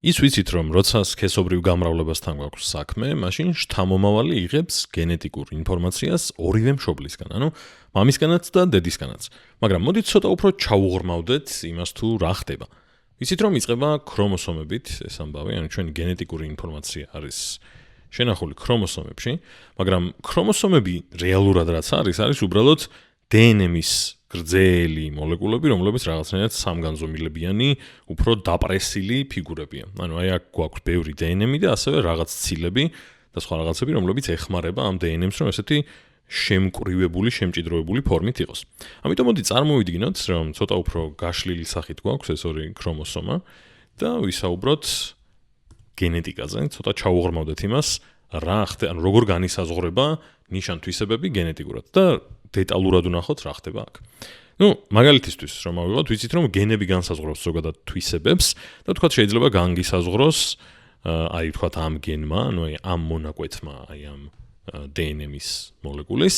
ის ვიცით, რომ როცა სქესობრივ გამრავლებასთან გვაქვს საქმე, მაშინ შთამომავალი იღებს გენეტიკურ ინფორმაციას ორივე მშობლისგან, ანუ მამისგანაც და დედისგანაც. მაგრამ მოდით ცოტა უფრო ჩაუღრმავდეთ იმას თუ რა ხდება. ვიცით, რომ იწყება ქრომოსომებით ეს ამბავი, ანუ ჩვენი გენეტიკური ინფორმაცია არის შენახული ქრომოსომებში, მაგრამ ქრომოსომები რეალურად რაც არის უბრალოდ DNM-ის გრძელი მოლეკულები, რომლებიც რაღაცნაირად სამგანზომილებიანი, უფრო დაპრესილი ფიგურებია. ანუ აი აქ გვაქვს ბევრი DNM-ი და ასევე რაღაც ცილები და სხვა რაღაცები, რომლებიც ეხმარება ამ DNM-ს, რომ ესეთი შემკრივებული, შემჭიდროვებული ფორმით იყოს. ამიტომ მოდი წარმოვიდგინოთ, რომ ცოტა უფრო გაშლილი სახით გვაქვს ეს ორი ქრომოსომა და ვისაუბროთ გენეტიკაზე, ცოტა ჩაუღრმავდეთ იმას, რა ხდება, ანუ როგორ განისაზღვრება ნიშან-თვისებები გენეტიკურად და დეტალურად ვნახოთ რა ხდება აქ. მაგალითისთვის რომ ავიღოთ, ვიცით რომ გენები განსაზღვრავს ზოგადად თვისებებს და თქვათ შეიძლება განგისაზღვროს აი თქვათ ამ გენმა, ანუ აი ამ მონაკვეთმა, აი ამ DNM-ის მოლეკულის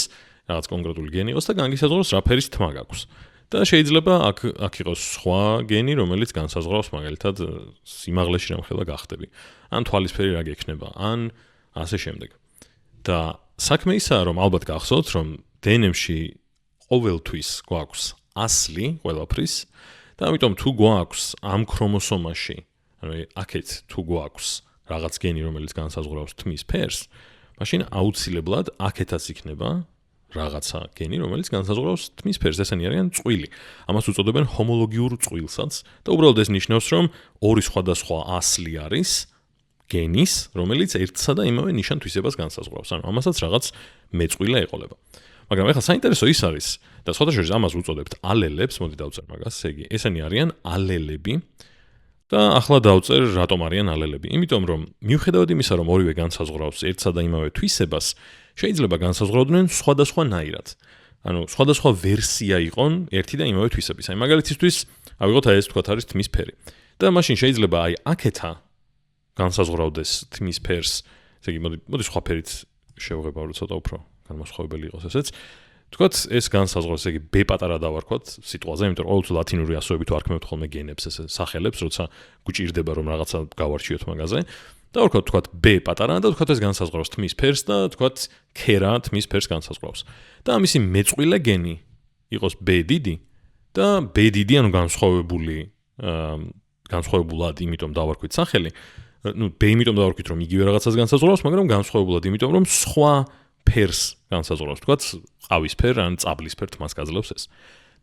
რაღაც კონკრეტული გენი იყოს და განგისაზღვროს რა ფერის თმა გაქვს. და შეიძლება აქ იყოს სხვა გენი, რომელიც განსაზღვრავს მაგალითად სიმაღლეში რა ხელა გახდები. ან თვალისფერი რა გექნება, ან ასე შემდეგ. და საქმე ისაა, რომ ალბათ გახსოვთ, რომ DNM-ში ყოველთვის გვაქვს ასლი ყველაფრის და ამიტომ თუ გვაქვს ამ ქრომოსომაში, ანუ აქეთ თუ გვაქვს რაღაც გენი, რომელიც განსაზღვრავს თმის ფერს, მაშინ აუცილებლად აქეთაც იქნება რაღაცა გენი, რომელიც განსაზღვრავს თმის ფერს. ესენი არიან წყვილი. ამას უწოდებენ ჰომოლოგიურ წვილსაც და უბრალოდ ეს ნიშნავს, რომ ორი სხვადასხვა ასლი არის გენის, რომელიც ერთსა და იმავე ნიშან-თვისებას განსაზღვრავს. ანუ ამასაც რაღაც მეწყვილე ეყოლება. მაგრამ ეხლა საინტერესო ის არის და სხვადასხვა ამას უწოდებთ ალელებს, მოდი დავწერ მაგას, ესე იგი, ესენი არიან ალელები და ახლა დავწერ რატომ არიან ალელები. იმიტომ რომ მიუხედავად იმისა, რომ ორივე განსაზღვრავს ერთსა და იმავე თვისებას, შეიძლება განსაზღვრავდნენ სხვადასხვანაირად. ანუ სხვადასხვა ვერსია იყონ ერთი და იმავე თვისების. აი მაგალითისთვის, ავიღოთ აი ეს თქვათ არის თმის ფერი. და მაშინ შეიძლება აი აქეთა განსაზღვრავდეს თმის ფერს, ესე იგი, მოდი სხვა ფერით შევღებავ ცოტა უფრო განმასხვავებელი იყოს ესეც. თქვათ ეს განსაზღვრავს, ესე იგი, B პატარა დავარქვათ სიტყვაზე, იმიტომ რომ ყოველთვის ლათინური ასოებით ვარქმევთ ხოლმე გენებს, ესე სახელებს, როცა გვჭირდება რომ რაღაცა გავარჩიოთ მაგაზე. და ვარქვათ B პატარა და თქვათ ეს განსაზღვრავს თმის ფერს და თქვათ ქერა თმის ფერს განსაზღვრავს. და ამისი მეწყვილე გენი იყოს B დიდი და B დიდი, ანუ განსხვავებულად, იმიტომ დავარქვით სახელი. B იმიტომ დავარქვით, რომ იგივე რაღაცას განსაზღვრავს, მაგრამ განსხვავებულად, იმიტომ რომ სხვა ფერს განსაზღვრავს, თქვათ ყავისფერ ან წაბლისფერ თმას გაძლევს ეს.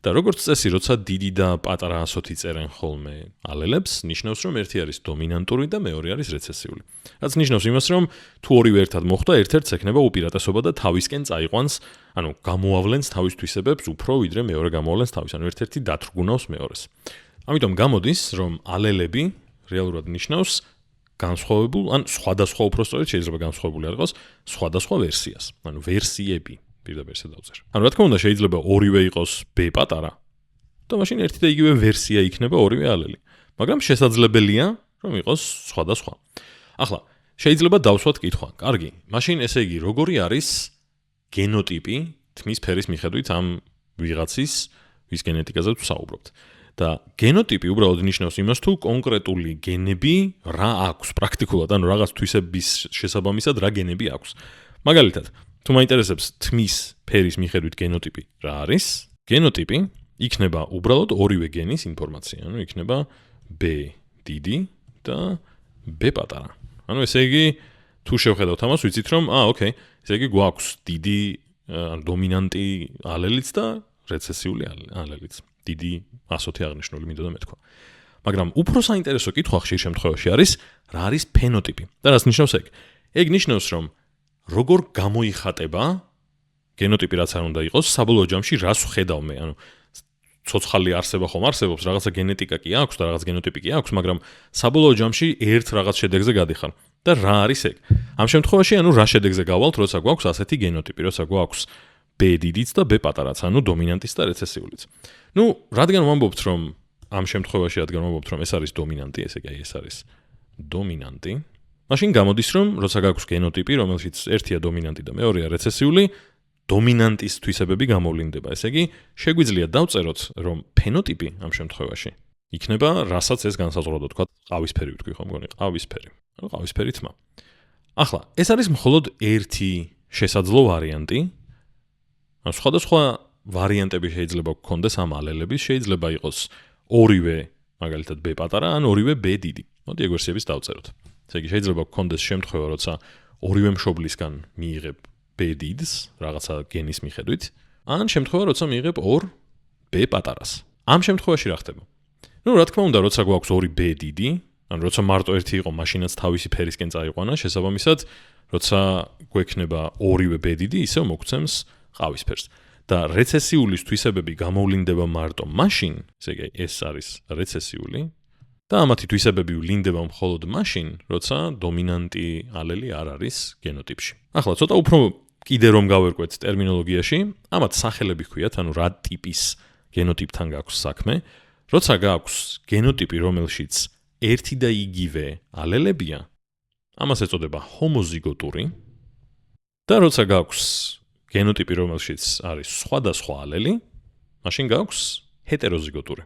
და როგორც წესი, როცა დიდი და პატარა ასოთი წერენ ხოლმე ალელებს, ნიშნავს, რომ ერთი არის დომინანტური და მეორე არის რეცესიული. რაც ნიშნავს იმას, რომ თუ ორივე ერთად მოხვდა, ერთ-ერთს ექნება უპირატესობა და თავისკენ წაიყვანს, ანუ გამოავლენს თავის თვისებებს უფრო ვიდრე მეორე გამოავლენს თავის, ანუ ერთ-ერთი დათრგუნავს მეორეს. ამიტომ გამოდის, რომ ალელები რეალურად ნიშნავს განსხვავებულ, ან სხვადასხვა უпростоრად შეიძლება განსხვავებული არ იყოს, სხვადასხვა ვერსიას, ანუ ვერსიები. პირდაპირ ესე დავწერ. ანუ რა თქმა უნდა შეიძლება ორივე იყოს B პატარა და მაშინ ერთი და იგივე ვერსია იქნება ორივე ალელი. მაგრამ შესაძლებელია რომ იყოს სხვადასხვა. ახლა შეიძლება დავსვათ კითხვა. კარგი, მაშინ ესე იგი როგორი არის გენოტიპი თმის ფერის მიხედვით ამ ვიღაცის ვის გენეტიკაზე ვსაუბრობთ. და გენოტიპი უბრალოდ ნიშნავს იმას, თუ კონკრეტული გენები რა აქვს პრაქტიკულად, ანუ რაღაც თვისების შესაბამისად რა გენები აქვს. მაგალითად, თუ მაინტერესებს თმის ფერის მიხედვით გენოტიპი რა არის? გენოტიპი იქნება უბრალოდ ორივე გენის ინფორმაცია, ანუ იქნება B დიდი და B პატარა. ანუ ესე იგი, თუ შევხედავთ ამას, ვიცით რომ, ოკეი, ესე იგი გვაქვს დიდი დომინანტი ალელიც და რეცესიული ალელიც. დიდი ასოთი აღნიშნული მინდოდა მეთქვა. მაგრამ უფრო საინტერესო კითხვა ხშირ შემთხვევაში არის, რა არის ფენოტიპი? და რას ნიშნავს ეგ? ეგ ნიშნავს, რომ როგორ გამოიხატება გენოტიპი რაც არ უნდა იყოს, საბოლოო ჯამში რას ვხედავ მე, ანუ ცოცხალი არსება ხომ არსებობს, რაღაცა გენეტიკა კი აქვს და რაღაც გენოტიპი კი აქვს, მაგრამ საბოლოო ჯამში ერთ რაღაც შედეგზე გადიხარ. და რა არის ეგ? ამ შემთხვევაში, ანუ რა შედეგზე გავალთ, როცა გვაქვს ასეთი გენოტიპი, როცა გვაქვს B დიდიც და B პატარაც, ანუ დომინანტის და რეცესიულიც. რადგან ვამბობთ, რომ ამ შემთხვევაში რადგან ვამბობთ, რომ ეს არის დომინანტი, ესე იგი ეს არის დომინანტი, მაშინ გამოდის, რომ როცა გაქვს გენოტიპი, რომელშიც ერთია დომინანტი და მეორეა რეცესიული, დომინანტის თვისებები გამოვლინდება. ესე იგი, შეგვიძლია დავწეროთ, რომ ფენოტიპი ამ შემთხვევაში იქნება, რასაც ეს განსაზღვრა თქვა, ყავისფერი ვთქვი ხომ მგონი, ყავისფერი. ანუ ყავისფერი თმა. ახლა, ეს არის მხოლოდ ერთი შესაძლო ვარიანტი. ანუ სხვადასხვა ვარიანტები შეიძლება გქონდეს ამ ალელების, შეიძლება იყოს ორივე, მაგალითად B პატარა, ან ორივე B დიდი. მოდი ეგ ვერსიების დავწეროთ. ესე იგი შეიძლება გქონდეს შემთხვევა, როცა ორივე მშობლისგან მიიღებ B დიდს, რაღაცა გენის მიხედვით, ან შემთხვევა, როცა მიიღებ 2 B პატარას. ამ შემთხვევაში რა ხდება? Ну, რა თქმა უნდა, როცა გვაქვს 2 B დიდი, ანუ როცა მარტო ერთი იყო, მაშინაც თავისი ფერისკენ წაიყვანა, შესაბამისად, როცა გვექნება ორივე B დიდი, ისევ მოგცემს ყავისფერს. და რეცესიული თვისებები გამოვლინდება მარტო მაშინ, ესე იგი ეს არის რეცესიული, და ამათი თვისებები ვლინდება მხოლოდ მაშინ, როცა დომინანტი ალელი არ არის გენოტიპში. ახლა ცოტა უფრო კიდე რომ გავერკვეთ ტერმინოლოგიაში, ამათ სახელები ჰქვიათ, ანუ რა ტიპის გენოტიპთან გაქვს საქმე, როცა გაქვს გენოტიპი, რომელშიც ერთი და იგივე ალელებია, ამას ეწოდება ჰომოზიგოტური, და როცა გაქვს გენოტიპი, რომელშიც არის სხვადასხვა ალელი, მაშინ გაქვს ჰეტეროზიგოტური.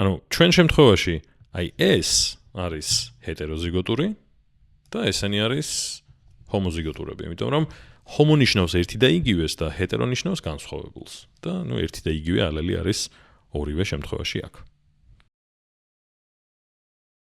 ანუ ჩვენ შემთხვევაში აი ეს არის ჰეტეროზიგოტური და ესენი არის ჰომოზიგოტურები, იმიტომ რომ ჰომო ნიშნავს ერთი და იგივეს და ჰეტერო ნიშნავს განსხვავებულს. და ნუ ერთი და იგივე ალელი არის ორივე შემთხვევაში აქ.